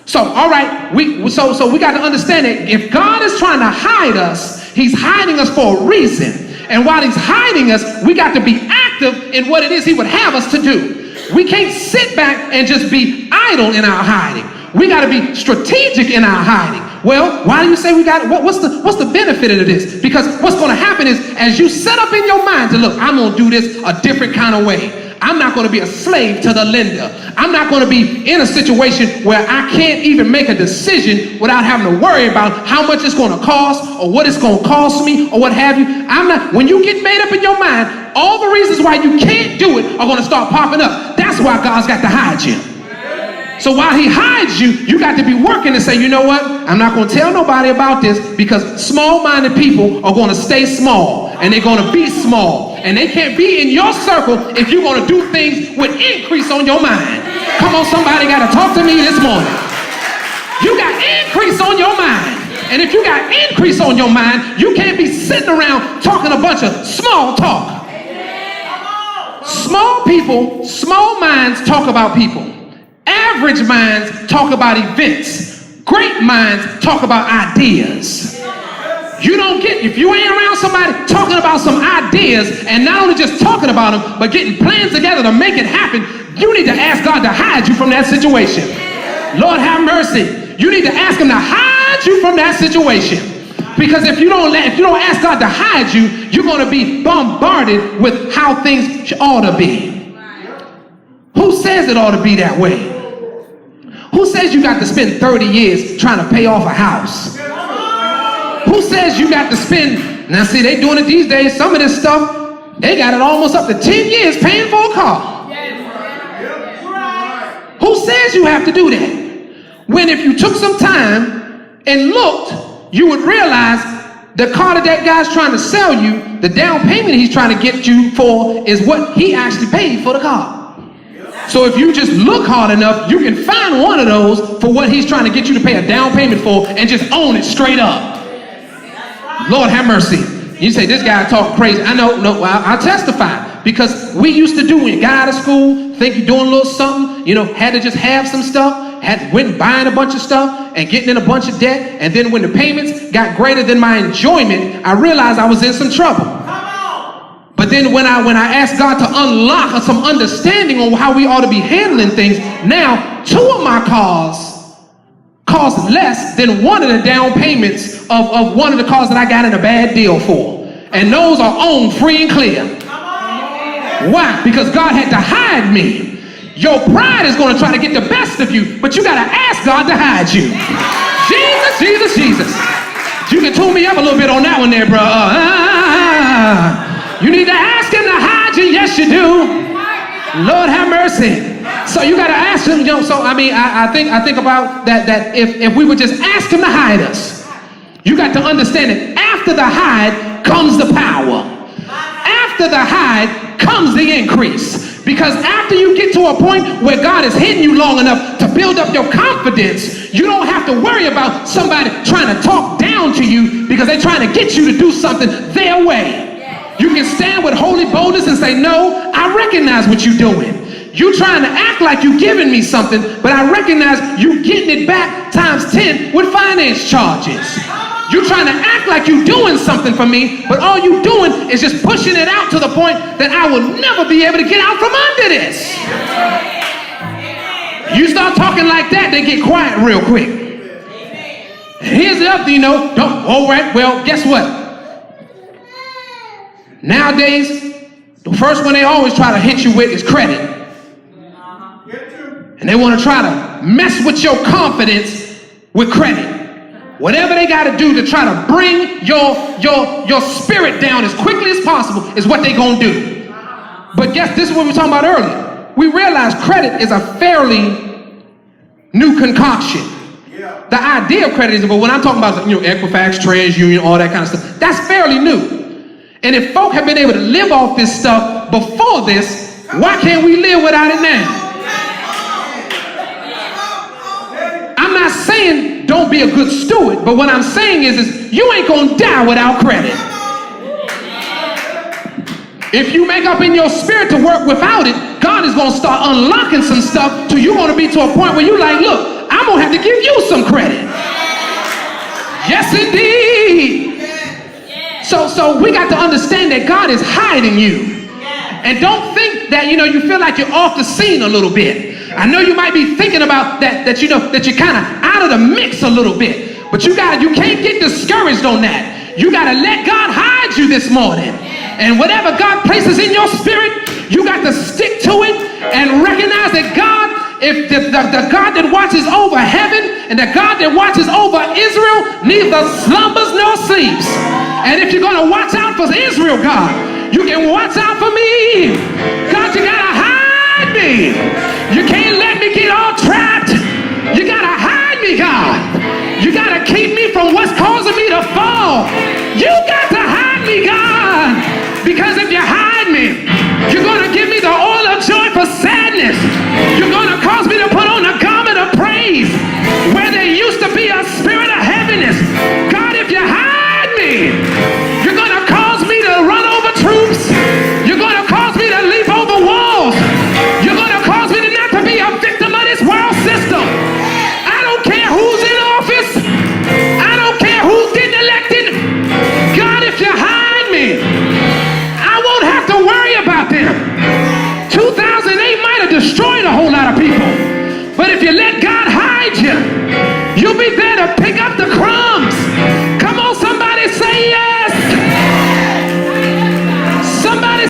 So, all right, so we got to understand that if God is trying to hide us, he's hiding us for a reason. And while he's hiding us, we got to be active in what it is he would have us to do. We can't sit back and just be idle in our hiding. We got to be strategic in our hiding. Well, why do you say we got it? What's the benefit of this? Because what's going to happen is, as you set up in your mind to look, I'm going to do this a different kind of way. I'm not going to be a slave to the lender. I'm not going to be in a situation where I can't even make a decision without having to worry about how much it's going to cost or what it's going to cost me or what have you. When you get made up in your mind, all the reasons why you can't do it are going to start popping up. That's why God's got to hide you. So while he hides you, you got to be working and say, you know what? I'm not going to tell nobody about this, because small-minded people are going to stay small and they're going to be small. And they can't be in your circle if you're going to do things with increase on your mind. Come on, somebody got to talk to me this morning. You got increase on your mind. And if you got increase on your mind, you can't be sitting around talking a bunch of small talk. Small people, small minds talk about people. Average minds talk about events. Great minds talk about ideas. You don't get, if you ain't around somebody talking about some ideas, and not only just talking about them, but getting plans together to make it happen, you need to ask God to hide you from that situation. Lord have mercy. You need to ask him to hide you from that situation. Because if you don't ask God to hide you, you're going to be bombarded with how things ought to be. Who says it ought to be that way? Who says you got to spend 30 years trying to pay off a house? Who says you got to spend, now see, they doing it these days, some of this stuff, they got it almost up to 10 years paying for a car. Who says you have to do that? When if you took some time and looked, you would realize the car that guy's trying to sell you, the down payment he's trying to get you for is what he actually paid for the car. So if you just look hard enough, you can find one of those for what he's trying to get you to pay a down payment for and just own it straight up. Lord have mercy. You say, this guy talk crazy. I know, no, I'll testify. Because we used to do, when you got out of school, think you're doing a little something, had to just have some stuff, went buying a bunch of stuff and getting in a bunch of debt. And then when the payments got greater than my enjoyment, I realized I was in some trouble. But then when I asked God to unlock some understanding on how we ought to be handling things, now 2 of my cars cost less than one of the down payments of one of the cars that I got in a bad deal for. And those are owned free and clear. Why? Because God had to hide me. Your pride is going to try to get the best of you, but you got to ask God to hide you. Jesus, Jesus, Jesus. You can tune me up a little bit on that one there, bro. You need to ask him to hide you. Yes, you do. Lord have mercy. So you got to ask him, so I think about that if we would just ask him to hide us. You got to understand that after the hide comes the power. After the hide comes the increase. Because after you get to a point where God has hidden you long enough to build up your confidence, you don't have to worry about somebody trying to talk down to you because they're trying to get you to do something their way. You can stand with holy boldness and say, no, I recognize what you're doing. You trying to act like you giving me something, but I recognize you getting it back times 10 with finance charges. You trying to act like you doing something for me, but all you doing is just pushing it out to the point that I will never be able to get out from under this. You start talking like that, they get quiet real quick. And here's the other, all right, well, guess what? Nowadays, the first one they always try to hit you with is credit. And they want to try to mess with your confidence with credit. Whatever they got to do to try to bring your spirit down as quickly as possible is what they going to do. But guess this is what we were talking about earlier. We realize credit is a fairly new concoction. The idea of credit is, but when I'm talking about Equifax, TransUnion, all that kind of stuff, that's fairly new. And if folk have been able to live off this stuff before this, why can't we live without it now? I'm not saying don't be a good steward, but what I'm saying is you ain't gonna die without credit. If you make up in your spirit to work without it, God is gonna start unlocking some stuff till you're gonna be to a point where you're like, look, I'm I'm going to have to give you some credit. Yes, indeed. So we got to understand that God is hiding you. And don't think that, you feel like you're off the scene a little bit. I know you might be thinking about that you're kind of out of the mix a little bit. But you can't get discouraged on that. You got to let God hide you this morning. And whatever God places in your spirit, you got to stick to it and recognize that God, if the God that watches over heaven and the God that watches over Israel neither slumbers nor sleeps. And if you're going to watch out for Israel, God, you can watch out for me. God, you got to hide me. You can't let me get all trapped. You got to hide me, God. You got to keep me from what's causing me to fall. You got to hide me, God. Because if you hide me, you're going to give me the oil of joy for sadness. You're going to cause me to put on a garment of praise where there used to be a spirit of heaviness. God, if you hide me, you're going to cause me to run over troops. You're going to cause me to leap over walls. You're going to cause me to not to be a victim of this world system. I don't care who's in office. I don't care who's getting elected. God, if you hide me, I won't have to worry about them. 2008 might have destroyed a whole lot of people. But if you let God hide you, you'll be there to pick up the cross.